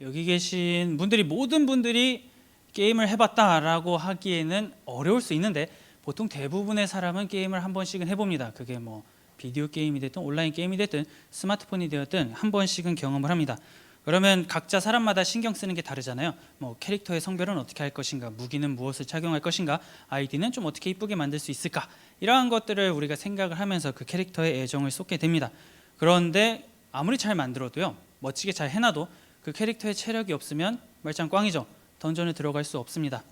여기 계신 분들이 모든 분들이 게임을 해봤다라고 하기에는 어려울 수 있는데 보통 대부분의 사람은 게임을 한 번씩은 해봅니다. 그게 뭐 비디오 게임이 됐든 온라인 게임이 됐든 스마트폰이 되었든 한 번씩은 경험을 합니다. 그러면 각자 사람마다 신경 쓰는 게 다르잖아요. 뭐 캐릭터의 성별은 어떻게 할 것인가, 무기는 무엇을 착용할 것인가, 아이디는 좀 어떻게 이쁘게 만들 수 있을까, 이러한 것들을 우리가 생각을 하면서 그 캐릭터에 애정을 쏟게 됩니다. 그런데 아무리 잘 만들어도요, 멋지게 잘 해놔도 그 캐릭터의 체력이 없으면 말짱 꽝이죠. 던전을 들어갈 수 없습니다.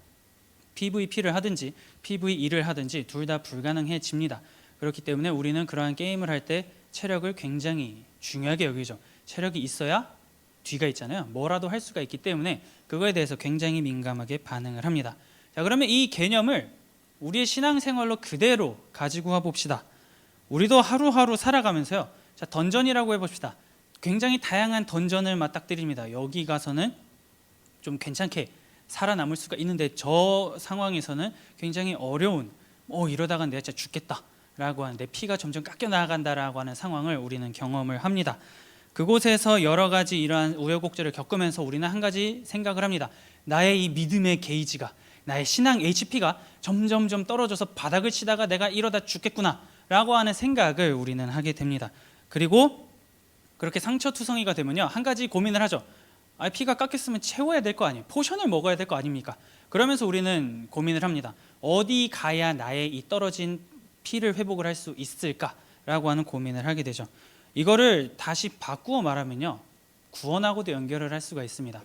PVP를 하든지 PVE를 하든지 둘 다 불가능해집니다. 그렇기 때문에 우리는 그러한 게임을 할 때 체력을 굉장히 중요하게 여기죠. 체력이 있어야 뒤가 있잖아요. 뭐라도 할 수가 있기 때문에 그거에 대해서 굉장히 민감하게 반응을 합니다. 자, 그러면 이 개념을 우리의 신앙생활로 그대로 가지고 와 봅시다. 우리도 하루하루 살아가면서요, 자, 던전이라고 해봅시다. 굉장히 다양한 던전을 맞닥뜨립니다. 여기 가서는 좀 괜찮게 살아남을 수가 있는데 저 상황에서는 굉장히 어려운, 이러다가 내가 진짜 죽겠다라고 하는, 내 피가 점점 깎여 나간다라고 하는 상황을 우리는 경험을 합니다. 그곳에서 여러 가지 이러한 우여곡절을 겪으면서 우리는 한 가지 생각을 합니다. 나의 이 믿음의 게이지가, 나의 신앙 HP가 점점점 떨어져서 바닥을 치다가 내가 이러다 죽겠구나라고 하는 생각을 우리는 하게 됩니다. 그리고 그렇게 상처투성이가 되면요, 한 가지 고민을 하죠. 피가 깎였으면 채워야 될 거 아니에요. 포션을 먹어야 될 거 아닙니까? 그러면서 우리는 고민을 합니다. 어디 가야 나의 이 떨어진 피를 회복을 할 수 있을까라고 하는 고민을 하게 되죠. 이거를 다시 바꾸어 말하면요, 구원하고도 연결을 할 수가 있습니다.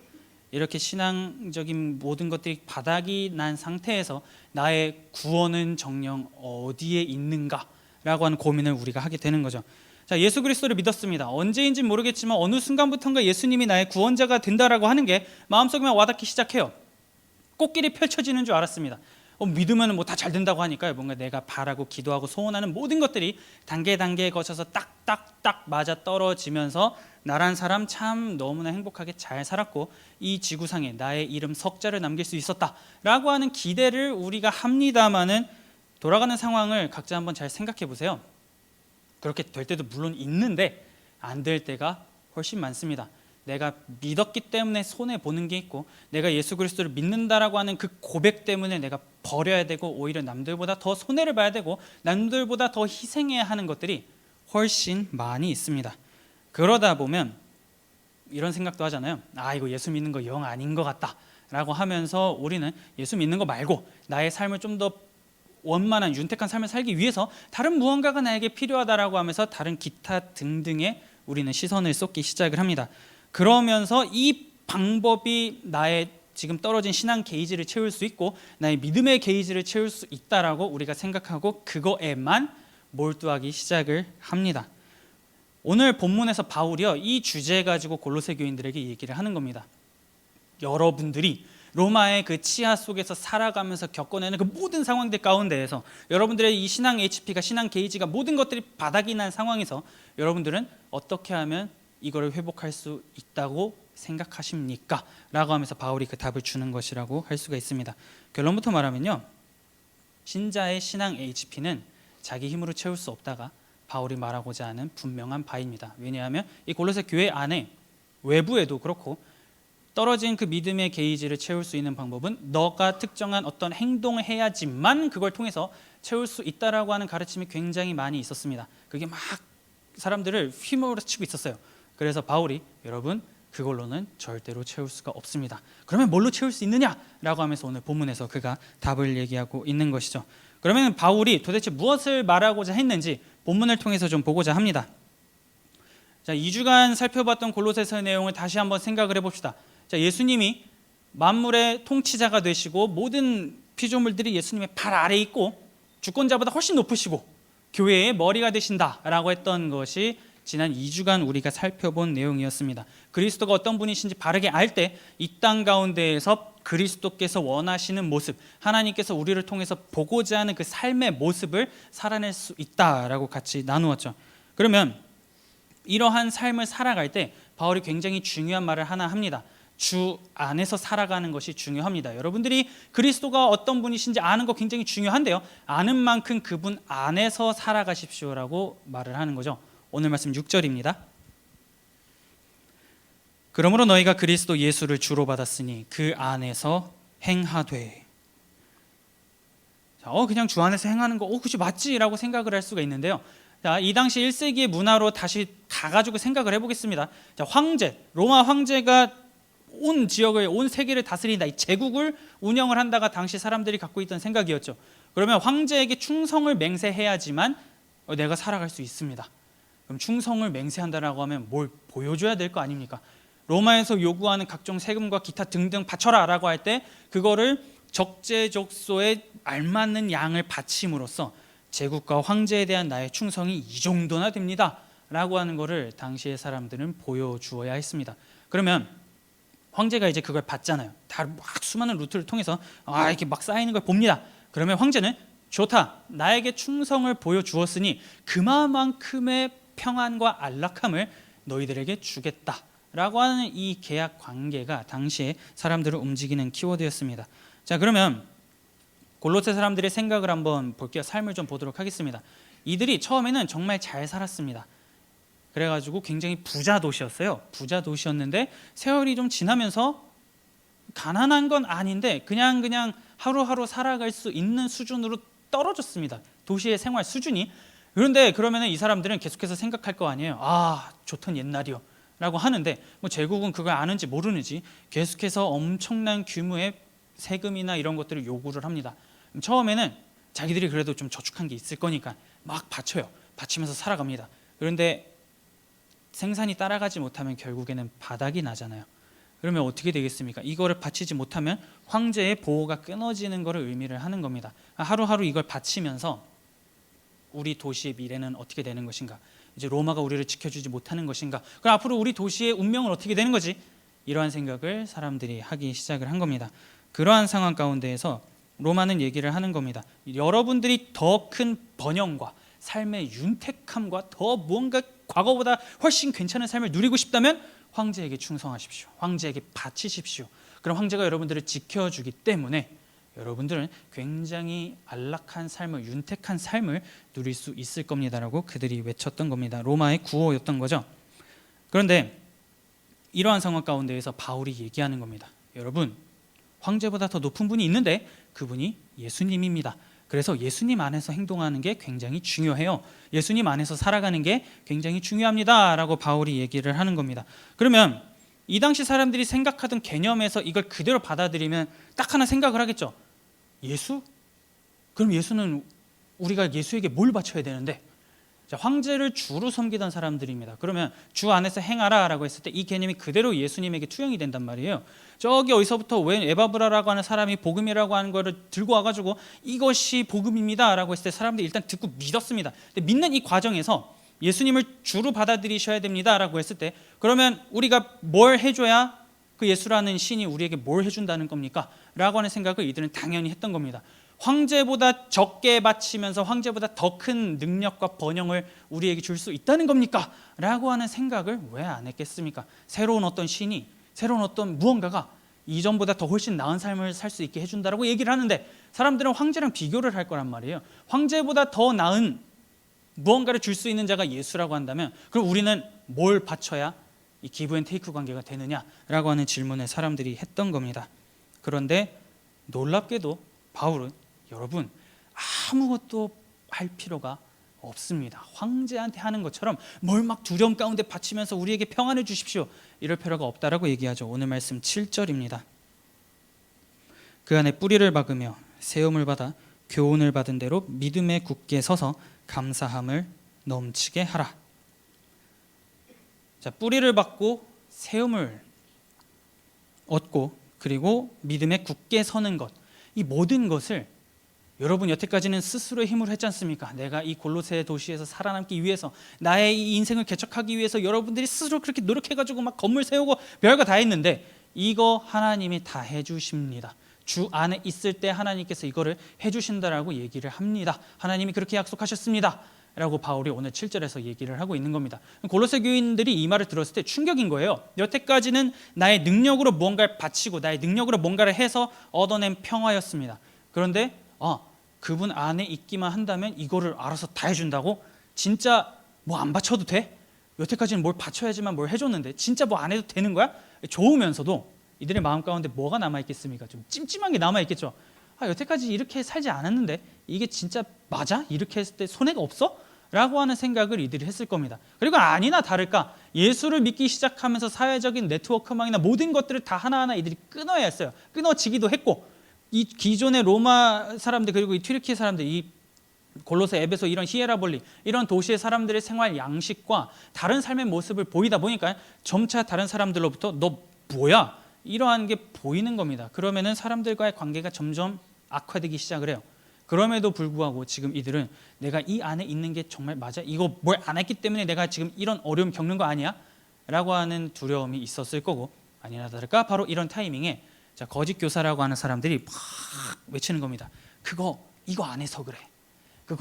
이렇게 신앙적인 모든 것들이 바닥이 난 상태에서 나의 구원은 정녕 어디에 있는가라고 하는 고민을 우리가 하게 되는 거죠. 자, 예수 그리스도를 믿었습니다. 언제인지 모르겠지만 어느 순간부터인가 예수님이 나의 구원자가 된다라고 하는 게 마음속에만 와닿기 시작해요. 꽃길이 펼쳐지는 줄 알았습니다. 믿으면 뭐 다 잘 된다고 하니까요, 뭔가 내가 바라고 기도하고 소원하는 모든 것들이 단계 거쳐서 딱딱딱 맞아 떨어지면서 나란 사람 참 너무나 행복하게 잘 살았고 이 지구상에 나의 이름 석자를 남길 수 있었다라고 하는 기대를 우리가 합니다마는, 돌아가는 상황을 각자 한번 잘 생각해 보세요. 그렇게 될 때도 물론 있는데 안 될 때가 훨씬 많습니다. 내가 믿었기 때문에 손해 보는 게 있고, 내가 예수 그리스도를 믿는다라고 하는 그 고백 때문에 내가 버려야 되고, 오히려 남들보다 더 손해를 봐야 되고 남들보다 더 희생해야 하는 것들이 훨씬 많이 있습니다. 그러다 보면 이런 생각도 하잖아요. 이거 예수 믿는 거 영 아닌 것 같다 라고 하면서 우리는 예수 믿는 거 말고 나의 삶을 좀 더 원만한 윤택한 삶을 살기 위해서 다른 무언가가 나에게 필요하다라고 하면서 다른 기타 등등의 우리는 시선을 쏟기 시작을 합니다. 그러면서 이 방법이 나의 지금 떨어진 신앙 게이지를 채울 수 있고 나의 믿음의 게이지를 채울 수 있다라고 우리가 생각하고 그거에만 몰두하기 시작을 합니다. 오늘 본문에서 바울이요, 이 주제 가지고 골로새 교인들에게 얘기를 하는 겁니다. 여러분들이 로마의 그 치하 속에서 살아가면서 겪어내는 그 모든 상황들 가운데에서 여러분들의 이 신앙 HP가, 신앙 게이지가 모든 것들이 바닥이 난 상황에서 여러분들은 어떻게 하면 이거를 회복할 수 있다고 생각하십니까? 라고 하면서 바울이 그 답을 주는 것이라고 할 수가 있습니다. 결론부터 말하면요, 신자의 신앙 HP는 자기 힘으로 채울 수 없다가 바울이 말하고자 하는 분명한 바입니다. 왜냐하면 이 골로새 교회 안에 외부에도 그렇고 떨어진 그 믿음의 게이지를 채울 수 있는 방법은 너가 특정한 어떤 행동을 해야지만 그걸 통해서 채울 수 있다라고 하는 가르침이 굉장히 많이 있었습니다. 그게 막 사람들을 휘몰아치고 있었어요. 그래서 바울이 여러분 그걸로는 절대로 채울 수가 없습니다. 그러면 뭘로 채울 수 있느냐라고 하면서 오늘 본문에서 그가 답을 얘기하고 있는 것이죠. 그러면 바울이 도대체 무엇을 말하고자 했는지 본문을 통해서 좀 보고자 합니다. 자, 2주간 살펴봤던 골로새서의 내용을 다시 한번 생각을 해봅시다. 자, 예수님이 만물의 통치자가 되시고 모든 피조물들이 예수님의 발 아래에 있고 주권자보다 훨씬 높으시고 교회의 머리가 되신다라고 했던 것이 지난 2주간 우리가 살펴본 내용이었습니다. 그리스도가 어떤 분이신지 바르게 알 때 이 땅 가운데에서 그리스도께서 원하시는 모습, 하나님께서 우리를 통해서 보고자 하는 그 삶의 모습을 살아낼 수 있다라고 같이 나누었죠. 그러면 이러한 삶을 살아갈 때 바울이 굉장히 중요한 말을 하나 합니다. 주 안에서 살아가는 것이 중요합니다. 여러분들이 그리스도가 어떤 분이신지 아는 거 굉장히 중요한데요, 아는 만큼 그분 안에서 살아가십시오라고 말을 하는 거죠. 오늘 말씀 6절입니다. 그러므로 너희가 그리스도 예수를 주로 받았으니 그 안에서 행하되. 자, 그냥 주 안에서 행하는 거 그치 맞지라고 생각을 할 수가 있는데요. 자, 이 당시 1세기의 문화로 다시 가가지고 생각을 해보겠습니다. 자, 황제, 로마 황제가 온 지역을, 온 세계를 다스린다, 이 제국을 운영을 한다가 당시 사람들이 갖고 있던 생각이었죠. 그러면 황제에게 충성을 맹세해야지만 내가 살아갈 수 있습니다. 그럼 충성을 맹세한다라고 하면 뭘 보여줘야 될 거 아닙니까? 로마에서 요구하는 각종 세금과 기타 등등 바쳐라라고 할 때 그거를 적재적소에 알맞는 양을 바침으로써 제국과 황제에 대한 나의 충성이 이 정도나 됩니다 라고 하는 거를 당시의 사람들은 보여주어야 했습니다. 그러면 황제가 이제 그걸 봤잖아요. 다 막 수많은 루트를 통해서 이렇게 막 쌓이는 걸 봅니다. 그러면 황제는 좋다, 나에게 충성을 보여주었으니 그만큼의 평안과 안락함을 너희들에게 주겠다 라고 하는 이 계약 관계가 당시에 사람들을 움직이는 키워드였습니다. 자, 그러면 골로새 사람들의 생각을 한번 볼게요. 삶을 좀 보도록 하겠습니다. 이들이 처음에는 정말 잘 살았습니다. 그래가지고 굉장히 부자 도시였어요. 부자 도시였는데 세월이 좀 지나면서 가난한 건 아닌데 그냥 하루하루 살아갈 수 있는 수준으로 떨어졌습니다. 도시의 생활 수준이. 그런데 그러면 이 사람들은 계속해서 생각할 거 아니에요. 좋던 옛날이요 라고 하는데 제국은 그걸 아는지 모르는지 계속해서 엄청난 규모의 세금이나 이런 것들을 요구를 합니다. 처음에는 자기들이 그래도 좀 저축한 게 있을 거니까 막 바쳐요. 바치면서 살아갑니다. 그런데 생산이 따라가지 못하면 결국에는 바닥이 나잖아요. 그러면 어떻게 되겠습니까? 이거를 바치지 못하면 황제의 보호가 끊어지는 것을 의미를 하는 겁니다. 하루하루 이걸 바치면서 우리 도시의 미래는 어떻게 되는 것인가? 이제 로마가 우리를 지켜주지 못하는 것인가? 그럼 앞으로 우리 도시의 운명은 어떻게 되는 거지? 이러한 생각을 사람들이 하기 시작을 한 겁니다. 그러한 상황 가운데에서 로마는 얘기를 하는 겁니다. 여러분들이 더 큰 번영과 삶의 윤택함과 더 뭔가 과거보다 훨씬 괜찮은 삶을 누리고 싶다면 황제에게 충성하십시오. 황제에게 바치십시오. 그럼 황제가 여러분들을 지켜주기 때문에 여러분들은 굉장히 안락한 삶을, 윤택한 삶을 누릴 수 있을 겁니다라고 그들이 외쳤던 겁니다. 로마의 구호였던 거죠. 그런데 이러한 상황 가운데에서 바울이 얘기하는 겁니다. 여러분, 황제보다 더 높은 분이 있는데 그분이 예수님입니다. 그래서 예수님 안에서 행동하는 게 굉장히 중요해요. 예수님 안에서 살아가는 게 굉장히 중요합니다 라고 바울이 얘기를 하는 겁니다. 그러면 이 당시 사람들이 생각하던 개념에서 이걸 그대로 받아들이면 딱 하나 생각을 하겠죠. 예수? 그럼 예수는 우리가 예수에게 뭘 바쳐야 되는데? 자, 황제를 주로 섬기던 사람들입니다. 그러면 주 안에서 행하라 라고 했을 때 이 개념이 그대로 예수님에게 투영이 된단 말이에요. 저기 어디서부터 웬 에바브라라고 하는 사람이 복음이라고 하는 거를 들고 와가지고 이것이 복음입니다 라고 했을 때 사람들이 일단 듣고 믿었습니다. 근데 믿는 이 과정에서 예수님을 주로 받아들이셔야 됩니다 라고 했을 때 그러면 우리가 뭘 해줘야 그 예수라는 신이 우리에게 뭘 해준다는 겁니까? 라고 하는 생각을 이들은 당연히 했던 겁니다. 황제보다 적게 바치면서 황제보다 더 큰 능력과 번영을 우리에게 줄 수 있다는 겁니까? 라고 하는 생각을 왜 안 했겠습니까? 새로운 어떤 신이, 새로운 어떤 무언가가 이전보다 더 훨씬 나은 삶을 살 수 있게 해준다라고 얘기를 하는데 사람들은 황제랑 비교를 할 거란 말이에요. 황제보다 더 나은 무언가를 줄 수 있는 자가 예수라고 한다면 그럼 우리는 뭘 바쳐야 이 기브 앤 테이크 관계가 되느냐라고 하는 질문을 사람들이 했던 겁니다. 그런데 놀랍게도 바울은 여러분 아무것도 할 필요가 없습니다. 황제한테 하는 것처럼 뭘 막 두려움 가운데 바치면서 우리에게 평안을 주십시오. 이럴 필요가 없다라고 얘기하죠. 오늘 말씀 7절입니다. 그 안에 뿌리를 박으며 세움을 받아 교훈을 받은 대로 믿음에 굳게 서서 감사함을 넘치게 하라. 자, 뿌리를 받고 세움을 얻고 그리고 믿음에 굳게 서는 것, 이 모든 것을 여러분 여태까지는 스스로의 힘으로 했지 않습니까? 내가 이 골로새 도시에서 살아남기 위해서 나의 이 인생을 개척하기 위해서 여러분들이 스스로 그렇게 노력해가지고 막 건물 세우고 별거 다 했는데 이거 하나님이 다 해주십니다. 주 안에 있을 때 하나님께서 이거를 해주신다라고 얘기를 합니다. 하나님이 그렇게 약속하셨습니다 라고 바울이 오늘 7절에서 얘기를 하고 있는 겁니다. 골로새 교인들이 이 말을 들었을 때 충격인 거예요. 여태까지는 나의 능력으로 뭔가를 바치고 나의 능력으로 뭔가를 해서 얻어낸 평화였습니다. 그런데 그분 안에 있기만 한다면 이거를 알아서 다 해준다고? 진짜 뭐 안 바쳐도 돼? 여태까지는 뭘 바쳐야지만 뭘 해줬는데 진짜 뭐 안 해도 되는 거야? 좋으면서도 이들의 마음 가운데 뭐가 남아있겠습니까? 좀 찜찜한 게 남아있겠죠. 여태까지 이렇게 살지 않았는데 이게 진짜 맞아? 이렇게 했을 때 손해가 없어? 라고 하는 생각을 이들이 했을 겁니다. 그리고 아니나 다를까 예수를 믿기 시작하면서 사회적인 네트워크망이나 모든 것들을 다 하나하나 이들이 끊어야 했어요. 끊어지기도 했고, 이 기존의 로마 사람들 그리고 이 튀르키예 사람들, 이 골로새, 에베소 이런 히에라볼리 이런 도시의 사람들의 생활 양식과 다른 삶의 모습을 보이다 보니까 점차 다른 사람들로부터 너 뭐야? 이러한 게 보이는 겁니다. 그러면은 사람들과의 관계가 점점 악화되기 시작을 해요. 그럼에도 불구하고 지금 이들은 내가 이 안에 있는 게 정말 맞아? 이거 뭘 안 했기 때문에 내가 지금 이런 어려움 겪는 거 아니야? 라고 하는 두려움이 있었을 거고, 아니나 다를까 바로 이런 타이밍에 거짓 교사라고 하는 사람들이 막 외치는 겁니다. 이거 안 해서 그래.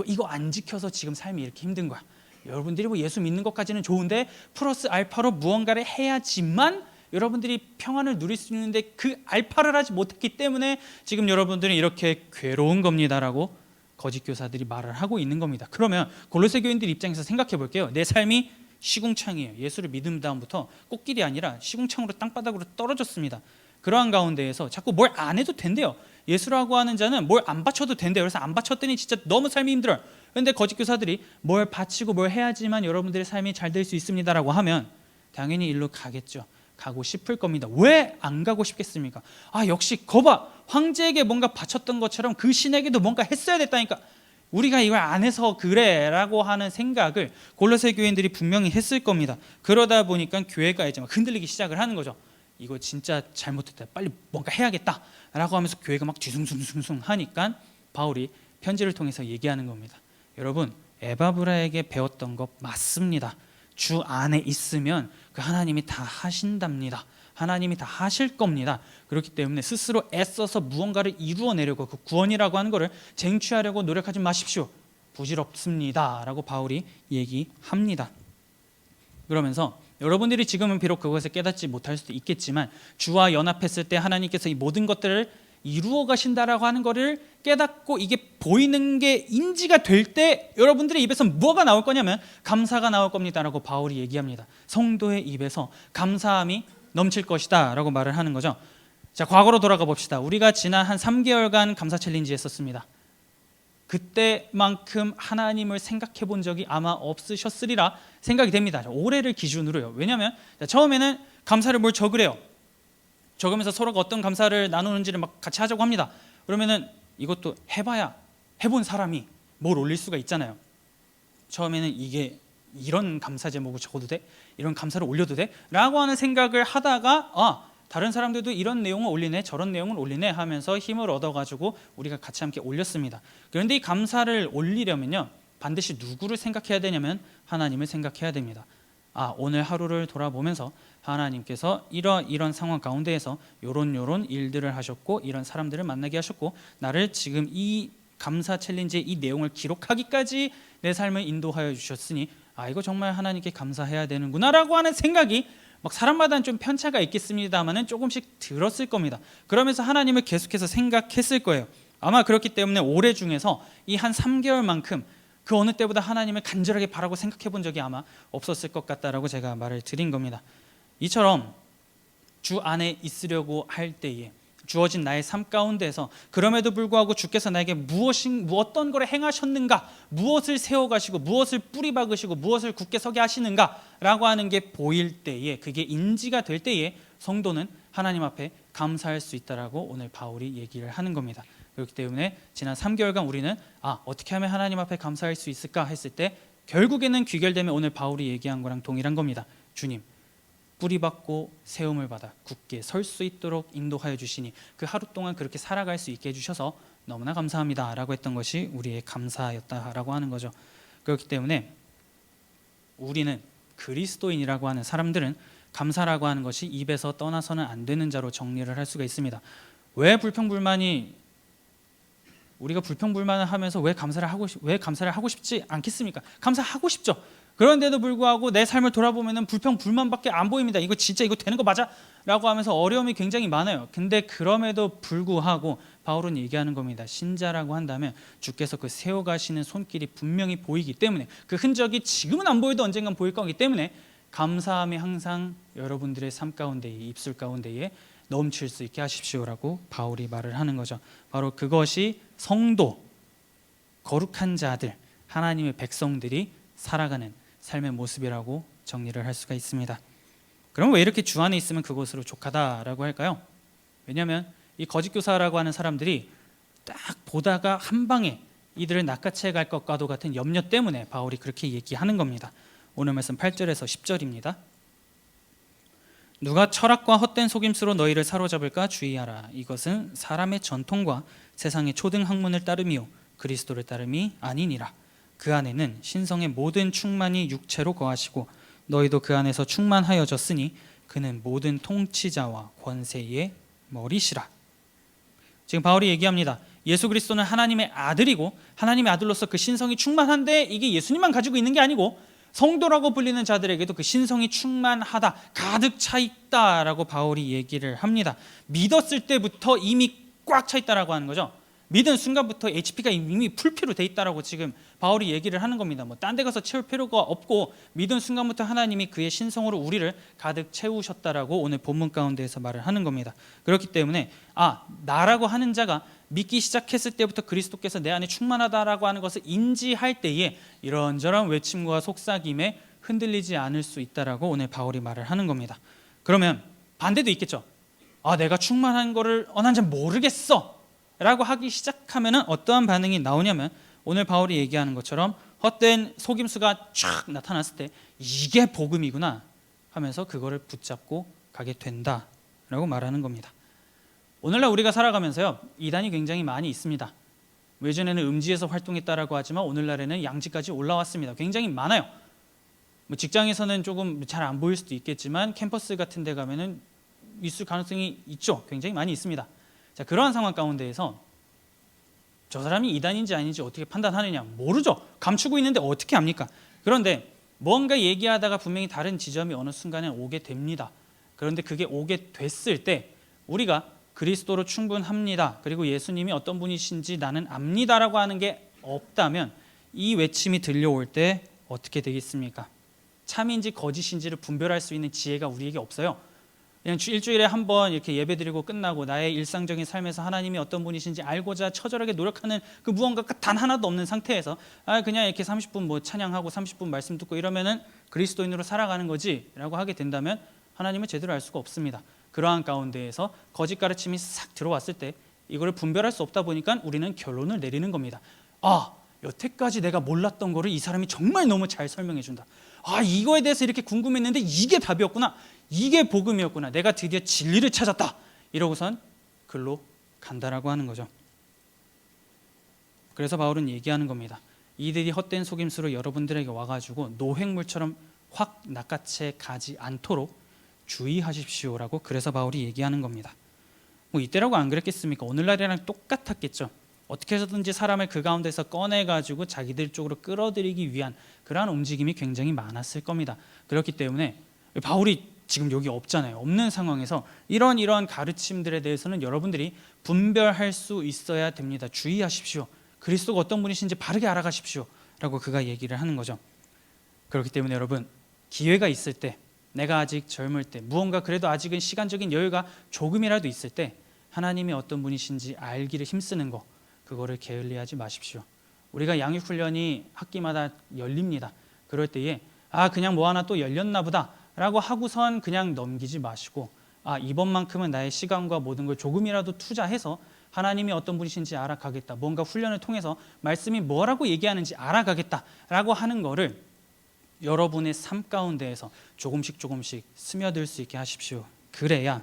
이거 안 지켜서 지금 삶이 이렇게 힘든 거야. 여러분들이 뭐 예수 믿는 것까지는 좋은데 플러스 알파로 무언가를 해야지만 여러분들이 평안을 누릴 수 있는데 그 알파를 하지 못했기 때문에 지금 여러분들은 이렇게 괴로운 겁니다라고 거짓 교사들이 말을 하고 있는 겁니다. 그러면 골로새 교인들 입장에서 생각해 볼게요. 내 삶이 시궁창이에요. 예수를 믿은 다음부터 꽃길이 아니라 시궁창으로 땅바닥으로 떨어졌습니다. 그러한 가운데에서 자꾸 뭘 안 해도 된대요. 예수라고 하는 자는 뭘 안 바쳐도 된대요. 그래서 안 바쳤더니 진짜 너무 삶이 힘들어요. 그런데 거짓 교사들이 뭘 바치고 뭘 해야지만 여러분들의 삶이 잘 될 수 있습니다라고 하면 당연히 일로 가겠죠. 가고 싶을 겁니다. 왜 안 가고 싶겠습니까? 역시 거봐, 황제에게 뭔가 바쳤던 것처럼 그 신에게도 뭔가 했어야 됐다니까. 우리가 이걸 안 해서 그래 라고 하는 생각을 골로새 교인들이 분명히 했을 겁니다. 그러다 보니까 교회가 이제 막 흔들리기 시작을 하는 거죠. 이거 진짜 잘못했다, 빨리 뭔가 해야겠다 라고 하면서 교회가 막 뒤숭숭숭 하니까 바울이 편지를 통해서 얘기하는 겁니다. 여러분, 에바브라에게 배웠던 것 맞습니다. 주 안에 있으면 그 하나님이 다 하신답니다. 하나님이 다 하실 겁니다. 그렇기 때문에 스스로 애써서 무언가를 이루어내려고 그 구원이라고 하는 것을 쟁취하려고 노력하지 마십시오. 부질없습니다 라고 바울이 얘기합니다. 그러면서 여러분들이 지금은 비록 그것을 깨닫지 못할 수도 있겠지만 주와 연합했을 때 하나님께서 이 모든 것들을 이루어 가신다라고 하는 것을 깨닫고 이게 보이는 게 인지가 될 때 여러분들의 입에서 뭐가 나올 거냐면 감사가 나올 겁니다라고 바울이 얘기합니다. 성도의 입에서 감사함이 넘칠 것이다 라고 말을 하는 거죠. 자, 과거로 돌아가 봅시다. 우리가 지난 한 3개월간 감사 챌린지 했었습니다. 그때만큼 하나님을 생각해 본 적이 아마 없으셨으리라 생각이 됩니다. 올해를 기준으로요. 왜냐하면 처음에는 감사를 뭘 적으래요. 적으면서 서로가 어떤 감사를 나누는지를 막 같이 하자고 합니다. 그러면은 이것도 해봐야 해본 사람이 뭘 올릴 수가 있잖아요. 처음에는 이게 이런 감사 제목을 적어도 돼? 이런 감사를 올려도 돼? 라고 하는 생각을 하다가 다른 사람들도 이런 내용을 올리네, 저런 내용을 올리네 하면서 힘을 얻어가지고 우리가 같이 함께 올렸습니다. 그런데 이 감사를 올리려면요, 반드시 누구를 생각해야 되냐면 하나님을 생각해야 됩니다. 오늘 하루를 돌아보면서 하나님께서 이런 상황 가운데에서 요런 일들을 하셨고 이런 사람들을 만나게 하셨고 나를 지금 이 감사 챌린지의 이 내용을 기록하기까지 내 삶을 인도하여 주셨으니 이거 정말 하나님께 감사해야 되는구나라고 하는 생각이 막 사람마다는 좀 편차가 있겠습니다만은 조금씩 들었을 겁니다. 그러면서 하나님을 계속해서 생각했을 거예요. 아마 그렇기 때문에 올해 중에서 이 한 3개월만큼 그 어느 때보다 하나님을 간절하게 바라고 생각해 본 적이 아마 없었을 것 같다라고 제가 말을 드린 겁니다. 이처럼 주 안에 있으려고 할 때에 주어진 나의 삶 가운데서 그럼에도 불구하고 주께서 나에게 어떤 것을 행하셨는가, 무엇을 세워가시고 무엇을 뿌리박으시고 무엇을 굳게 서게 하시는가라고 하는 게 보일 때에, 그게 인지가 될 때에 성도는 하나님 앞에 감사할 수 있다라고 오늘 바울이 얘기를 하는 겁니다. 그렇기 때문에 지난 3개월간 우리는 어떻게 하면 하나님 앞에 감사할 수 있을까 했을 때 결국에는 귀결되면 오늘 바울이 얘기한 거랑 동일한 겁니다. 주님, 뿌리박고 세움을 받아 굳게 설 수 있도록 인도하여 주시니 그 하루 동안 그렇게 살아갈 수 있게 해주셔서 너무나 감사합니다 라고 했던 것이 우리의 감사였다라고 하는 거죠. 그렇기 때문에 우리는 그리스도인이라고 하는 사람들은 감사라고 하는 것이 입에서 떠나서는 안 되는 자로 정리를 할 수가 있습니다. 왜 우리가 불평불만을 하면서 왜 감사를 하고 싶지 않겠습니까? 감사하고 싶죠. 그런데도 불구하고 내 삶을 돌아보면 불평불만밖에 안 보입니다. 이거 진짜 이거 되는 거 맞아? 라고 하면서 어려움이 굉장히 많아요. 근데 그럼에도 불구하고 바울은 얘기하는 겁니다. 신자라고 한다면 주께서 그 세워가시는 손길이 분명히 보이기 때문에, 그 흔적이 지금은 안 보여도 언젠간 보일 거기 때문에 감사함이 항상 여러분들의 삶 가운데에, 입술 가운데에 넘칠 수 있게 하십시오라고 바울이 말을 하는 거죠. 바로 그것이 성도, 거룩한 자들, 하나님의 백성들이 살아가는 삶의 모습이라고 정리를 할 수가 있습니다. 그럼 왜 이렇게 주 안에 있으면 그것으로 족하다라고 할까요? 왜냐하면 이 거짓 교사라고 하는 사람들이 딱 보다가 한 방에 이들을 낚아채 갈 것과도 같은 염려 때문에 바울이 그렇게 얘기하는 겁니다. 오늘 말씀 8절에서 10절입니다. 누가 철학과 헛된 속임수로 너희를 사로잡을까 주의하라. 이것은 사람의 전통과 세상의 초등 학문을 따름이요 그리스도를 따름이 아니니라. 그 안에는 신성의 모든 충만이 육체로 거하시고 너희도 그 안에서 충만하여졌으니 그는 모든 통치자와 권세의 머리시라. 지금 바울이 얘기합니다. 예수 그리스도는 하나님의 아들이고 하나님의 아들로서 그 신성이 충만한데 이게 예수님만 가지고 있는 게 아니고 성도라고 불리는 자들에게도 그 신성이 충만하다, 가득 차 있다라고 바울이 얘기를 합니다. 믿었을 때부터 이미 꽉 차 있다라고 하는 거죠. 믿은 순간부터 HP가 이미 풀피로 돼 있다라고 지금 바울이 얘기를 하는 겁니다. 뭐 딴 데 가서 채울 필요가 없고 믿은 순간부터 하나님이 그의 신성으로 우리를 가득 채우셨다라고 오늘 본문 가운데에서 말을 하는 겁니다. 그렇기 때문에 나라고 하는 자가 믿기 시작했을 때부터 그리스도께서 내 안에 충만하다라고 하는 것을 인지할 때에 이런저런 외침과 속삭임에 흔들리지 않을 수 있다라고 오늘 바울이 말을 하는 겁니다. 그러면 반대도 있겠죠. 내가 충만한 거를 난 잘 모르겠어 라고 하기 시작하면 어떠한 반응이 나오냐면 오늘 바울이 얘기하는 것처럼 헛된 속임수가 쫙 나타났을 때 이게 복음이구나 하면서 그거를 붙잡고 가게 된다라고 말하는 겁니다. 오늘날 우리가 살아가면서요, 이단이 굉장히 많이 있습니다. 예전에는 음지에서 활동했다라고 하지만 오늘날에는 양지까지 올라왔습니다. 굉장히 많아요. 직장에서는 조금 잘 안 보일 수도 있겠지만 캠퍼스 같은 데 가면은 있을 가능성이 있죠. 굉장히 많이 있습니다. 자, 그러한 상황 가운데에서 저 사람이 이단인지 아닌지 어떻게 판단하느냐? 모르죠. 감추고 있는데 어떻게 합니까? 그런데 뭔가 얘기하다가 분명히 다른 지점이 어느 순간에 오게 됩니다. 그런데 그게 오게 됐을 때 우리가 그리스도로 충분합니다. 그리고 예수님이 어떤 분이신지 나는 압니다라고 하는 게 없다면 이 외침이 들려올 때 어떻게 되겠습니까? 참인지 거짓인지를 분별할 수 있는 지혜가 우리에게 없어요. 그냥 일주일에 한 번 이렇게 예배드리고 끝나고 나의 일상적인 삶에서 하나님이 어떤 분이신지 알고자 처절하게 노력하는 그 무언가가 단 하나도 없는 상태에서 그냥 이렇게 30분 뭐 찬양하고 30분 말씀 듣고 이러면은 그리스도인으로 살아가는 거지라고 하게 된다면 하나님을 제대로 알 수가 없습니다. 그러한 가운데에서 거짓 가르침이 싹 들어왔을 때 이거를 분별할 수 없다 보니까 우리는 결론을 내리는 겁니다. 여태까지 내가 몰랐던 거를 이 사람이 정말 너무 잘 설명해 준다. 이거에 대해서 이렇게 궁금했는데 이게 답이었구나. 이게 복음이었구나. 내가 드디어 진리를 찾았다. 이러고선 글로 간다라고 하는 거죠. 그래서 바울은 얘기하는 겁니다. 이들이 헛된 속임수로 여러분들에게 와가지고 노획물처럼 확 낚아채 가지 않도록 주의하십시오라고 그래서 바울이 얘기하는 겁니다. 이때라고 안 그랬겠습니까? 오늘날이랑 똑같았겠죠. 어떻게 해서든지 사람을 그 가운데서 꺼내가지고 자기들 쪽으로 끌어들이기 위한 그러한 움직임이 굉장히 많았을 겁니다. 그렇기 때문에 바울이 지금 여기 없잖아요. 없는 상황에서 이런 가르침들에 대해서는 여러분들이 분별할 수 있어야 됩니다. 주의하십시오. 그리스도가 어떤 분이신지 바르게 알아가십시오 라고 그가 얘기를 하는 거죠. 그렇기 때문에 여러분, 기회가 있을 때, 내가 아직 젊을 때, 무언가 그래도 아직은 시간적인 여유가 조금이라도 있을 때 하나님이 어떤 분이신지 알기를 힘쓰는 거, 그거를 게을리하지 마십시오. 우리가 양육훈련이 학기마다 열립니다. 그럴 때에 그냥 뭐 하나 또 열렸나 보다 라고 하고선 그냥 넘기지 마시고 이번만큼은 나의 시간과 모든 걸 조금이라도 투자해서 하나님이 어떤 분이신지 알아가겠다. 뭔가 훈련을 통해서 말씀이 뭐라고 얘기하는지 알아가겠다라고 하는 거를 여러분의 삶 가운데에서 조금씩 스며들 수 있게 하십시오. 그래야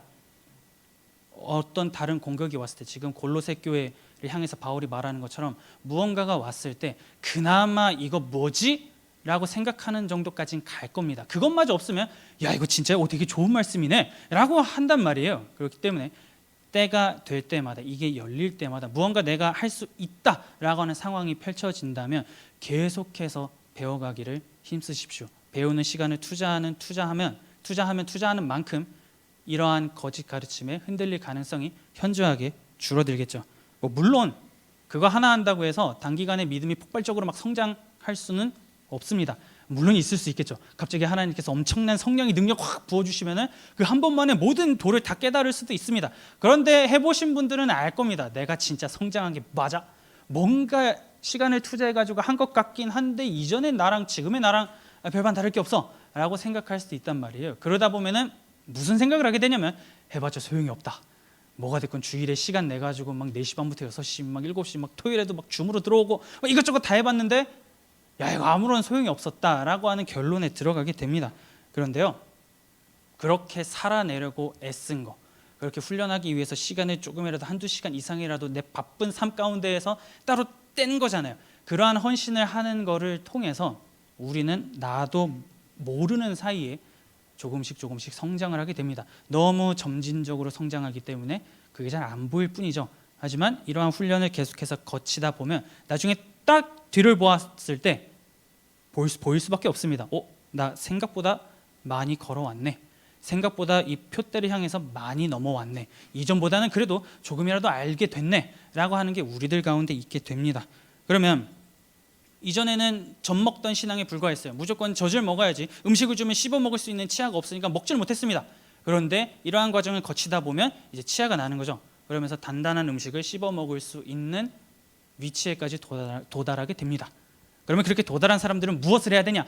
어떤 다른 공격이 왔을 때 지금 골로새 교회를 향해서 바울이 말하는 것처럼 무언가가 왔을 때 그나마 이거 뭐지? 라고 생각하는 정도까지는 갈 겁니다. 그것마저 없으면 이거 진짜 되게 좋은 말씀이네 라고 한단 말이에요. 그렇기 때문에 때가 될 때마다, 이게 열릴 때마다 무언가 내가 할 수 있다라고 하는 상황이 펼쳐진다면 계속해서 배워가기를 힘쓰십시오. 배우는 시간을 투자하면 만큼 이러한 거짓 가르침에 흔들릴 가능성이 현저하게 줄어들겠죠. 물론 그거 하나 한다고 해서 단기간에 믿음이 폭발적으로 막 성장할 수는 없습니다. 물론 있을 수 있겠죠. 갑자기 하나님께서 엄청난 성령의 능력 확 부어주시면은 그 한 번만에 모든 도를 다 깨달을 수도 있습니다. 그런데 해보신 분들은 알 겁니다. 내가 진짜 성장한 게 맞아? 뭔가 시간을 투자해가지고 한 것 같긴 한데 이전의 나랑 지금의 나랑 별반 다를 게 없어 라고 생각할 수도 있단 말이에요. 그러다 보면은 무슨 생각을 하게 되냐면 해봤자 소용이 없다. 뭐가 됐건 주일에 시간 내가지고 막 4시 반부터 6시 막 7시 막 토요일에도 막 줌으로 들어오고 이것저것 다 해봤는데 야 이거 아무런 소용이 없었다라고 하는 결론에 들어가게 됩니다. 그런데요, 그렇게 살아내려고 애쓴 거, 그렇게 훈련하기 위해서 시간을 조금이라도 한두 시간 이상이라도 내 바쁜 삶 가운데에서 따로 뗀 거잖아요. 그러한 헌신을 하는 거를 통해서 우리는 나도 모르는 사이에 조금씩 성장을 하게 됩니다. 너무 점진적으로 성장하기 때문에 그게 잘 안 보일 뿐이죠. 하지만 이러한 훈련을 계속해서 거치다 보면 나중에 딱 뒤를 보았을 때 보일 수밖에 없습니다. 나 생각보다 많이 걸어왔네. 생각보다 이 표대를 향해서 많이 넘어왔네. 이전보다는 그래도 조금이라도 알게 됐네 라고 하는 게 우리들 가운데 있게 됩니다. 그러면 이전에는 젖 먹던 신앙에 불과했어요. 무조건 젖을 먹어야지, 음식을 주면 씹어 먹을 수 있는 치아가 없으니까 먹지를 못했습니다. 그런데 이러한 과정을 거치다 보면 이제 치아가 나는 거죠. 그러면서 단단한 음식을 씹어 먹을 수 있는 위치에까지 도달하게 됩니다. 그러면 그렇게 도달한 사람들은 무엇을 해야 되냐?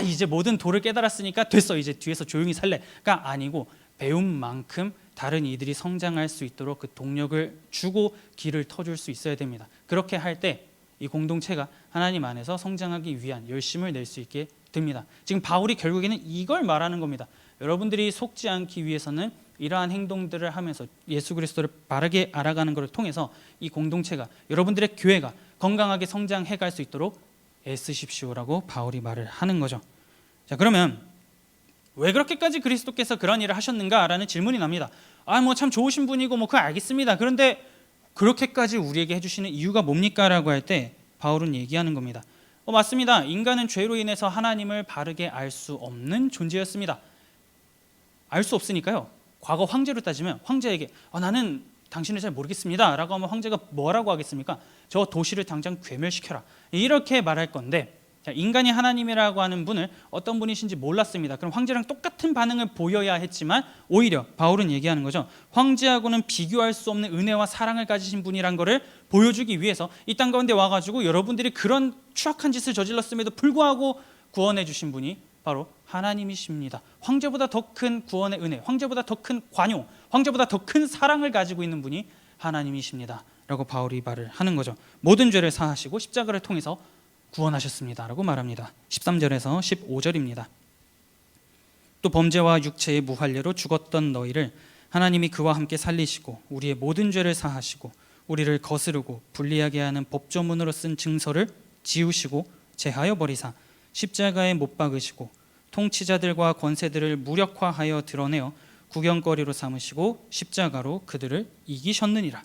이제 모든 도를 깨달았으니까 됐어, 이제 뒤에서 조용히 살래가 아니고 배운 만큼 다른 이들이 성장할 수 있도록 그 동력을 주고 길을 터줄 수 있어야 됩니다. 그렇게 할 때 이 공동체가 하나님 안에서 성장하기 위한 열심을 낼 수 있게 됩니다. 지금 바울이 결국에는 이걸 말하는 겁니다. 여러분들이 속지 않기 위해서는 이러한 행동들을 하면서 예수 그리스도를 바르게 알아가는 것을 통해서 이 공동체가, 여러분들의 교회가 건강하게 성장해 갈 수 있도록 애쓰십시오라고 바울이 말을 하는 거죠. 자, 그러면 왜 그렇게까지 그리스도께서 그런 일을 하셨는가라는 질문이 납니다. 뭐 참 좋으신 분이고 뭐 그거 알겠습니다. 그런데 그렇게까지 우리에게 해주시는 이유가 뭡니까? 라고 할 때 바울은 얘기하는 겁니다. 맞습니다. 인간은 죄로 인해서 하나님을 바르게 알 수 없는 존재였습니다. 알 수 없으니까요, 과거 황제로 따지면 황제에게 나는 당신을 잘 모르겠습니다 라고 하면 황제가 뭐라고 하겠습니까? 저 도시를 당장 괴멸시켜라, 이렇게 말할 건데, 인간이 하나님이라고 하는 분을 어떤 분이신지 몰랐습니다. 그럼 황제랑 똑같은 반응을 보여야 했지만 오히려 바울은 얘기하는 거죠. 황제하고는 비교할 수 없는 은혜와 사랑을 가지신 분이란 거를 보여주기 위해서 이 땅 가운데 와가지고 여러분들이 그런 추악한 짓을 저질렀음에도 불구하고 구원해 주신 분이 바로 하나님이십니다. 황제보다 더 큰 구원의 은혜, 황제보다 더 큰 관용, 황제보다 더 큰 사랑을 가지고 있는 분이 하나님이십니다 라고 바울이 말을 하는 거죠. 모든 죄를 사하시고 십자가를 통해서 구원하셨습니다 라고 말합니다. 13절에서 15절입니다. 또 범죄와 육체의 무할례로 죽었던 너희를 하나님이 그와 함께 살리시고 우리의 모든 죄를 사하시고 우리를 거스르고 불리하게 하는 법조문으로 쓴 증서를 지우시고 제하여 버리사 십자가에 못 박으시고 통치자들과 권세들을 무력화하여 드러내어 구경거리로 삼으시고 십자가로 그들을 이기셨느니라.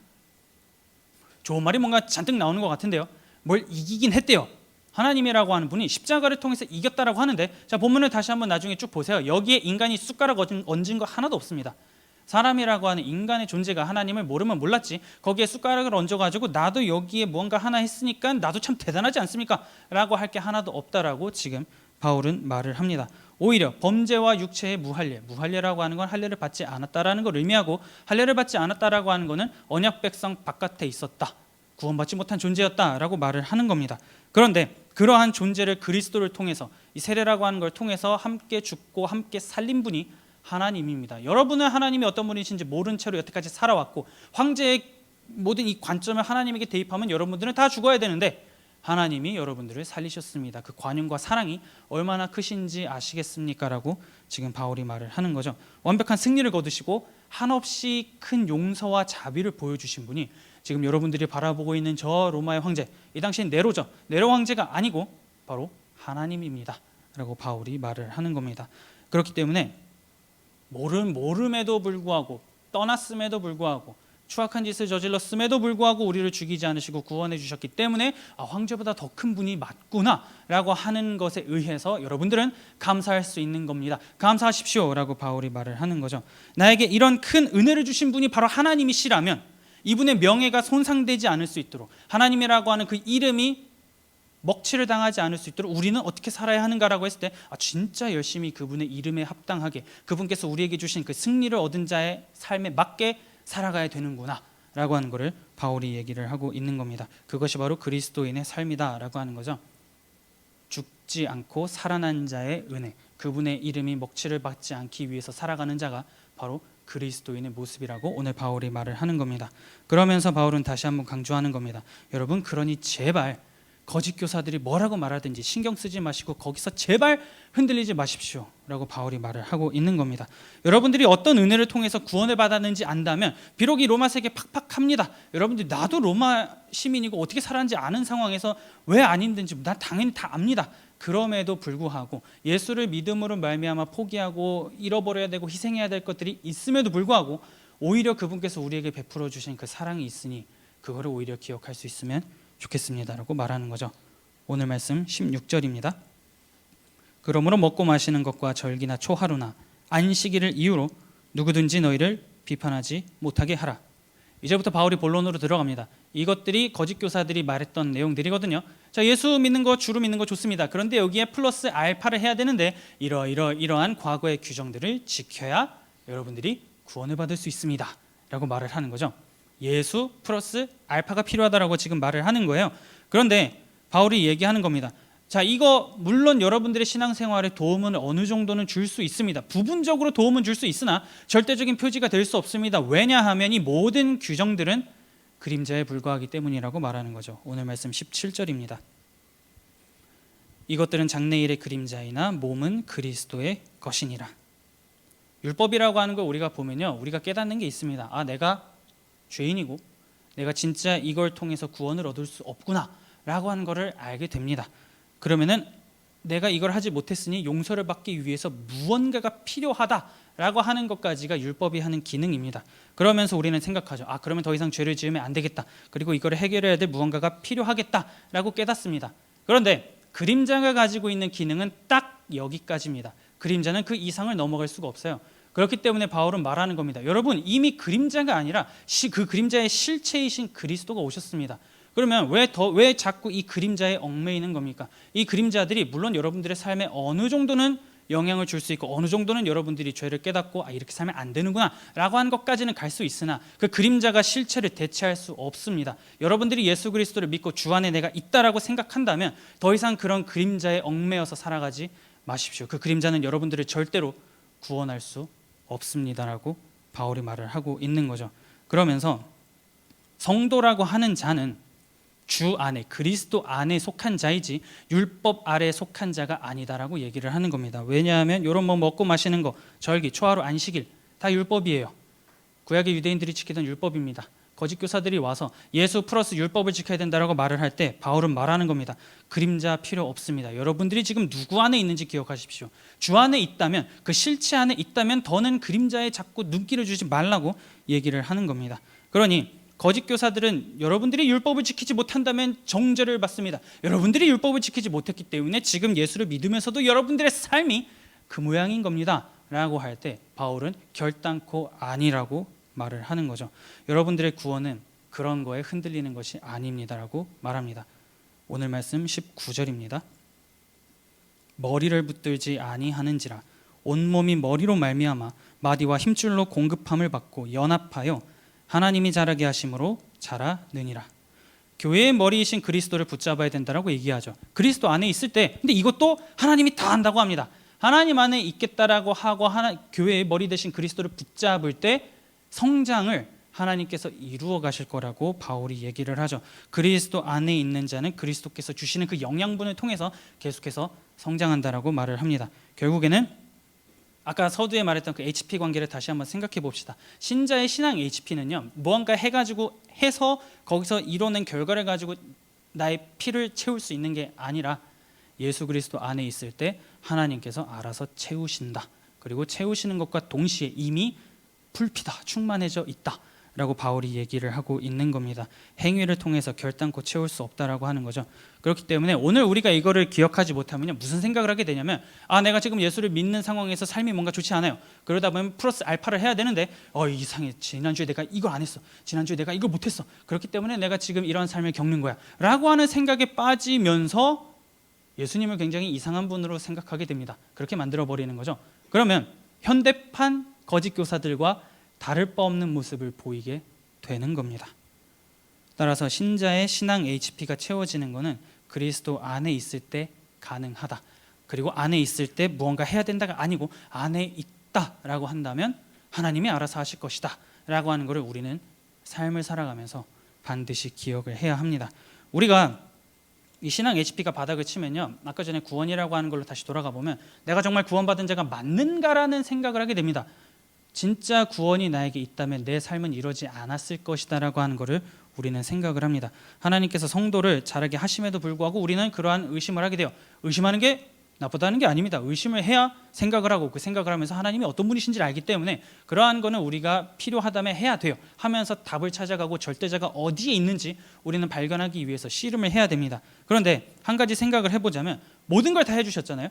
좋은 말이 뭔가 잔뜩 나오는 것 같은데요, 뭘 이기긴 했대요. 하나님이라고 하는 분이 십자가를 통해서 이겼다라고 하는데, 자, 본문을 다시 한번 나중에 쭉 보세요. 여기에 인간이 숟가락 얹은 거 하나도 없습니다. 사람이라고 하는 인간의 존재가 하나님을 모르면 몰랐지, 거기에 숟가락을 얹어가지고 나도 여기에 뭔가 하나 했으니까 나도 참 대단하지 않습니까? 라고 할 게 하나도 없다라고 지금 바울은 말을 합니다. 오히려 범죄와 육체의 무할례라고 하는 건 할례를 받지 않았다라는 걸 의미하고, 할례를 받지 않았다라고 하는 거는 언약 백성 바깥에 있었다, 구원받지 못한 존재였다라고 말을 하는 겁니다. 그런데 그러한 존재를 그리스도를 통해서, 이 세례라고 하는 걸 통해서 함께 죽고 함께 살린 분이 하나님입니다. 여러분은 하나님이 어떤 분이신지 모른 채로 여태까지 살아왔고, 황제의 모든 이 관점을 하나님에게 대입하면 여러분들은 다 죽어야 되는데 하나님이 여러분들을 살리셨습니다. 그 관용과 사랑이 얼마나 크신지 아시겠습니까? 라고 지금 바울이 말을 하는 거죠. 완벽한 승리를 거두시고 한없이 큰 용서와 자비를 보여주신 분이 지금 여러분들이 바라보고 있는 저 로마의 황제, 이 당시엔 네로죠. 네로 황제가 아니고 바로 하나님입니다 라고 바울이 말을 하는 겁니다. 그렇기 때문에 모름에도 불구하고, 떠났음에도 불구하고, 추악한 짓을 저질렀음에도 불구하고 우리를 죽이지 않으시고 구원해 주셨기 때문에 황제보다 더 큰 분이 맞구나 라고 하는 것에 의해서 여러분들은 감사할 수 있는 겁니다. 감사하십시오 라고 바울이 말을 하는 거죠. 나에게 이런 큰 은혜를 주신 분이 바로 하나님이시라면 이분의 명예가 손상되지 않을 수 있도록, 하나님이라고 하는 그 이름이 먹칠을 당하지 않을 수 있도록 우리는 어떻게 살아야 하는가라고 했을 때 진짜 열심히 그분의 이름에 합당하게 그분께서 우리에게 주신 그 승리를 얻은 자의 삶에 맞게 살아가야 되는구나 라고 하는 것을 바울이 얘기를 하고 있는 겁니다. 그것이 바로 그리스도인의 삶이다 라고 하는 거죠. 죽지 않고 살아난 자의 은혜, 그분의 이름이 먹칠을 받지 않기 위해서 살아가는 자가 바로 그리스도인의 모습이라고 오늘 바울이 말을 하는 겁니다. 그러면서 바울은 다시 한번 강조하는 겁니다. 여러분, 그러니 제발 거짓 교사들이 뭐라고 말하든지 신경 쓰지 마시고 거기서 제발 흔들리지 마십시오 라고 바울이 말을 하고 있는 겁니다. 여러분들이 어떤 은혜를 통해서 구원을 받았는지 안다면 비록 이 로마 세계 팍팍합니다. 여러분들이 나도 로마 시민이고 어떻게 살았는지 아는 상황에서 왜 안 힘든지 난 당연히 다 압니다. 그럼에도 불구하고 예수를 믿음으로 말미암아 포기하고 잃어버려야 되고 희생해야 될 것들이 있음에도 불구하고 오히려 그분께서 우리에게 베풀어 주신 그 사랑이 있으니 그거를 오히려 기억할 수 있으면 좋겠습니다라고 말하는 거죠. 오늘 말씀 16절입니다. 그러므로 먹고 마시는 것과 절기나 초하루나 안식일을 이유로 누구든지 너희를 비판하지 못하게 하라. 이제부터 바울이 본론으로 들어갑니다. 이것들이 거짓 교사들이 말했던 내용들이거든요. 자, 예수 믿는 거, 주로 믿는 거 좋습니다. 그런데 여기에 플러스 알파를 해야 되는데 이러한 과거의 규정들을 지켜야 여러분들이 구원을 받을 수 있습니다 라고 말을 하는 거죠. 예수 플러스 알파가 필요하다라고 지금 말을 하는 거예요. 그런데 바울이 얘기하는 겁니다. 자, 이거 물론 여러분들의 신앙생활에 도움은 어느 정도는 줄 수 있습니다. 부분적으로 도움은 줄 수 있으나 절대적인 표지가 될 수 없습니다. 왜냐하면 이 모든 규정들은 그림자에 불과하기 때문이라고 말하는 거죠. 오늘 말씀 17절입니다. 이것들은 장래일의 그림자이나 몸은 그리스도의 것이니라. 율법이라고 하는 걸 우리가 보면요, 우리가 깨닫는 게 있습니다. 내가 죄인이고 내가 진짜 이걸 통해서 구원을 얻을 수 없구나 라고 하는 것을 알게 됩니다. 그러면은 내가 이걸 하지 못했으니 용서를 받기 위해서 무언가가 필요하다라고 하는 것까지가 율법이 하는 기능입니다. 그러면서 우리는 생각하죠. 그러면 더 이상 죄를 지으면 안 되겠다. 그리고 이거를 해결해야 될 무언가가 필요하겠다라고 깨닫습니다. 그런데 그림자가 가지고 있는 기능은 딱 여기까지입니다. 그림자는 그 이상을 넘어갈 수가 없어요. 그렇기 때문에 바울은 말하는 겁니다. 여러분, 이미 그림자가 아니라 그 그림자의 실체이신 그리스도가 오셨습니다. 그러면 왜 자꾸 이 그림자에 얽매이는 겁니까? 이 그림자들이 물론 여러분들의 삶에 어느 정도는 영향을 줄 수 있고 어느 정도는 여러분들이 죄를 깨닫고 이렇게 살면 안 되는구나 라고 하는 것까지는 갈 수 있으나 그 그림자가 실체를 대체할 수 없습니다. 여러분들이 예수 그리스도를 믿고 주 안에 내가 있다라고 생각한다면 더 이상 그런 그림자에 얽매여서 살아가지 마십시오. 그 그림자는 여러분들을 절대로 구원할 수 없습니다라고 바울이 말을 하고 있는 거죠. 그러면서 성도라고 하는 자는 주 안에 그리스도 안에 속한 자이지 율법 아래에 속한 자가 아니다라고 얘기를 하는 겁니다. 왜냐하면 이런 먹고 마시는 거, 절기, 초하루, 안식일 다 율법이에요. 구약의 유대인들이 지키던 율법입니다. 거짓 교사들이 와서 예수 플러스 율법을 지켜야 된다라고 말을 할 때 바울은 말하는 겁니다. 그림자 필요 없습니다. 여러분들이 지금 누구 안에 있는지 기억하십시오. 주 안에 있다면, 그 실체 안에 있다면 더는 그림자에 자꾸 눈길을 주지 말라고 얘기를 하는 겁니다. 그러니 거짓 교사들은 여러분들이 율법을 지키지 못한다면 정죄를 받습니다. 여러분들이 율법을 지키지 못했기 때문에 지금 예수를 믿으면서도 여러분들의 삶이 그 모양인 겁니다 라고 할 때 바울은 결단코 아니라고 말을 하는 거죠. 여러분들의 구원은 그런 거에 흔들리는 것이 아닙니다라고 말합니다. 오늘 말씀 19절입니다. 머리를 붙들지 아니하는지라 온몸이 머리로 말미암아 마디와 힘줄로 공급함을 받고 연합하여 하나님이 자라게 하심으로 자라느니라. 교회의 머리이신 그리스도를 붙잡아야 된다라고 얘기하죠. 그리스도 안에 있을 때, 근데 이것도 하나님이 다 한다고 합니다. 하나님 안에 있겠다라고 하고 교회의 머리 대신 그리스도를 붙잡을 때 성장을 하나님께서 이루어 가실 거라고 바울이 얘기를 하죠. 그리스도 안에 있는 자는 그리스도께서 주시는 그 영양분을 통해서 계속해서 성장한다라고 말을 합니다. 결국에는 아까 서두에 말했던 그 HP 관계를 다시 한번 생각해 봅시다. 신자의 신앙 HP는요, 무언가 해서 거기서 이뤄낸 결과를 가지고 나의 피를 채울 수 있는 게 아니라 예수 그리스도 안에 있을 때 하나님께서 알아서 채우신다. 그리고 채우시는 것과 동시에 이미 풀피다, 충만해져 있다 라고 바울이 얘기를 하고 있는 겁니다. 행위를 통해서 결단코 채울 수 없다라고 하는 거죠. 그렇기 때문에 오늘 우리가 이거를 기억하지 못하면 무슨 생각을 하게 되냐면, 내가 지금 예수를 믿는 상황에서 삶이 뭔가 좋지 않아요. 그러다 보면 플러스 알파를 해야 되는데 이상해, 지난주에 내가 이걸 안 했어, 지난주에 내가 이걸 못했어, 그렇기 때문에 내가 지금 이런 삶을 겪는 거야 라고 하는 생각에 빠지면서 예수님을 굉장히 이상한 분으로 생각하게 됩니다. 그렇게 만들어버리는 거죠. 그러면 현대판 거짓 교사들과 다를 바 없는 모습을 보이게 되는 겁니다. 따라서 신자의 신앙 HP가 채워지는 것은 그리스도 안에 있을 때 가능하다. 그리고 안에 있을 때 무언가 해야 된다가 아니고 안에 있다라고 한다면 하나님이 알아서 하실 것이다 라고 하는 것을 우리는 삶을 살아가면서 반드시 기억을 해야 합니다. 우리가 이 신앙 HP가 바닥을 치면요, 아까 전에 구원이라고 하는 걸로 다시 돌아가 보면 내가 정말 구원받은 자가 맞는가라는 생각을 하게 됩니다. 진짜 구원이 나에게 있다면 내 삶은 이러지 않았을 것이다 라고 하는 것을 우리는 생각을 합니다. 하나님께서 성도를 자라게 하심에도 불구하고 우리는 그러한 의심을 하게 돼요. 의심하는 게 나쁘다는 게 아닙니다. 의심을 해야 생각을 하고 그 생각을 하면서 하나님이 어떤 분이신지를 알기 때문에 그러한 거는 우리가 필요하다면 해야 돼요. 하면서 답을 찾아가고 절대자가 어디에 있는지 우리는 발견하기 위해서 씨름을 해야 됩니다. 그런데 한 가지 생각을 해보자면 모든 걸 다 해주셨잖아요.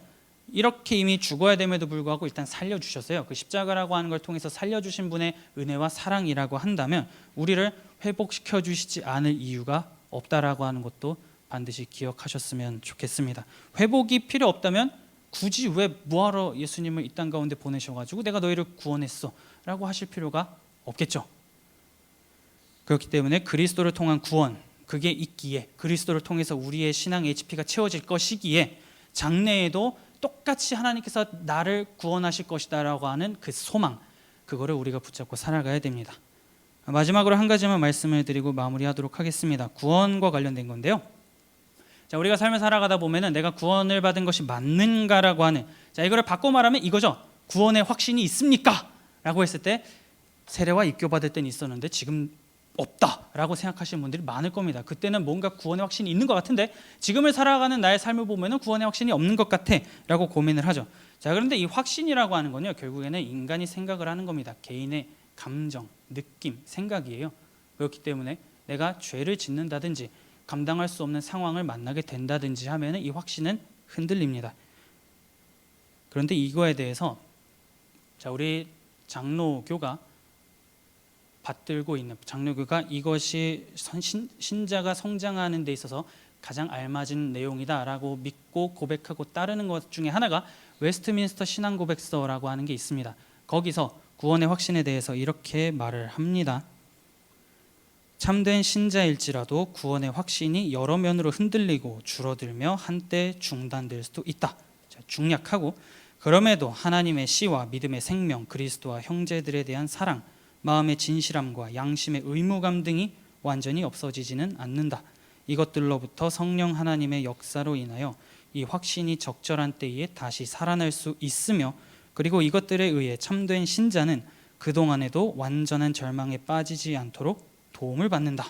이렇게 이미 죽어야 됨에도 불구하고 일단 살려주셨어요. 그 십자가라고 하는 걸 통해서 살려주신 분의 은혜와 사랑이라고 한다면 우리를 회복시켜 주시지 않을 이유가 없다라고 하는 것도 반드시 기억하셨으면 좋겠습니다. 회복이 필요 없다면 굳이 왜 뭐하러 예수님을 이 땅 가운데 보내셔가지고 내가 너희를 구원했어 라고 하실 필요가 없겠죠. 그렇기 때문에 그리스도를 통한 구원, 그게 있기에, 그리스도를 통해서 우리의 신앙 HP가 채워질 것이기에 장래에도 똑같이 하나님께서 나를 구원하실 것이다 라고 하는 그 소망, 그거를 우리가 붙잡고 살아가야 됩니다. 마지막으로 한 가지만 말씀을 드리고 마무리하도록 하겠습니다. 구원과 관련된 건데요, 자, 우리가 삶을 살아가다 보면은 내가 구원을 받은 것이 맞는가라고 하는, 자, 이거를 바꿔 말하면 이거죠. 구원의 확신이 있습니까? 라고 했을 때 세례와 입교 받을 때는 있었는데 지금 없다라고 생각하시는 분들이 많을 겁니다. 그때는 뭔가 구원의 확신이 있는 것 같은데 지금을 살아가는 나의 삶을 보면은 구원의 확신이 없는 것 같아라고 고민을 하죠. 자, 그런데 이 확신이라고 하는 건요, 결국에는 인간이 생각을 하는 겁니다. 개인의 감정, 느낌, 생각이에요. 그렇기 때문에 내가 죄를 짓는다든지 감당할 수 없는 상황을 만나게 된다든지 하면은 이 확신은 흔들립니다. 그런데 이거에 대해서 자, 우리 장로교가 받들고 있는, 장로교가 이것이 신자가 성장하는 데 있어서 가장 알맞은 내용이다라고 믿고 고백하고 따르는 것 중에 하나가 웨스트민스터 신앙고백서라고 하는 게 있습니다. 거기서 구원의 확신에 대해서 이렇게 말을 합니다. 참된 신자일지라도 구원의 확신이 여러 면으로 흔들리고 줄어들며 한때 중단될 수도 있다. 자, 중약하고, 그럼에도 하나님의 씨와 믿음의 생명, 그리스도와 형제들에 대한 사랑, 마음의 진실함과 양심의 의무감 등이 완전히 없어지지는 않는다. 이것들로부터 성령 하나님의 역사로 인하여 이 확신이 적절한 때에 다시 살아날 수 있으며, 그리고 이것들에 의해 참된 신자는 그동안에도 완전한 절망에 빠지지 않도록 도움을 받는다.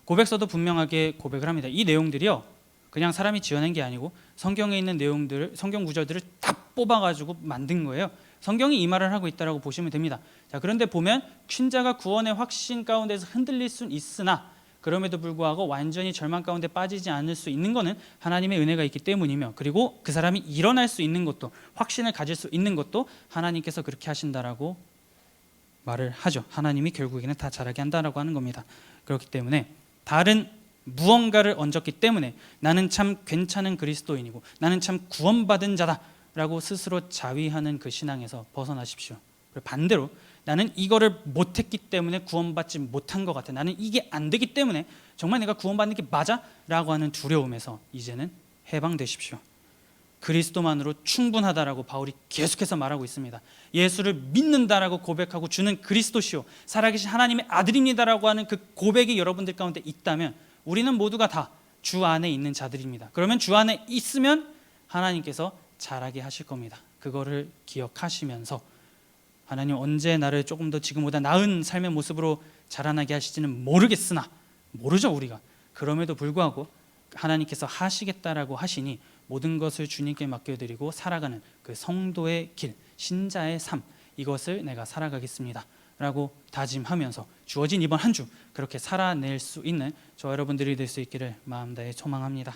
고백서도 분명하게 고백을 합니다. 이 내용들이요, 그냥 사람이 지어낸 게 아니고 성경에 있는 내용들, 성경 구절들을 다 뽑아가지고 만든 거예요. 성경이 이 말을 하고 있다라고 보시면 됩니다. 자, 그런데 보면 신자가 구원의 확신 가운데서 흔들릴 수는 있으나 그럼에도 불구하고 완전히 절망 가운데 빠지지 않을 수 있는 것은 하나님의 은혜가 있기 때문이며, 그리고 그 사람이 일어날 수 있는 것도, 확신을 가질 수 있는 것도 하나님께서 그렇게 하신다라고 말을 하죠. 하나님이 결국에는 다 잘하게 한다라고 하는 겁니다. 그렇기 때문에 다른 무언가를 얹었기 때문에 나는 참 괜찮은 그리스도인이고 나는 참 구원받은 자다라고 스스로 자위하는 그 신앙에서 벗어나십시오. 반대로 나는 이거를 못했기 때문에 구원받지 못한 것 같아, 나는 이게 안 되기 때문에 정말 내가 구원받는 게 맞아? 라고 하는 두려움에서 이제는 해방되십시오. 그리스도만으로 충분하다라고 바울이 계속해서 말하고 있습니다. 예수를 믿는다라고 고백하고 주는 그리스도시요 살아계신 하나님의 아들입니다라고 하는 그 고백이 여러분들 가운데 있다면 우리는 모두가 다 주 안에 있는 자들입니다. 그러면 주 안에 있으면 하나님께서 잘하게 하실 겁니다. 그거를 기억하시면서 하나님 언제 나를 조금 더 지금보다 나은 삶의 모습으로 자라나게 하실지는 모르겠으나, 모르죠 우리가. 그럼에도 불구하고 하나님께서 하시겠다라고 하시니 모든 것을 주님께 맡겨드리고 살아가는 그 성도의 길, 신자의 삶, 이것을 내가 살아가겠습니다 라고 다짐하면서 주어진 이번 한 주 그렇게 살아낼 수 있는 저 여러분들이 될 수 있기를 마음 다해 소망합니다.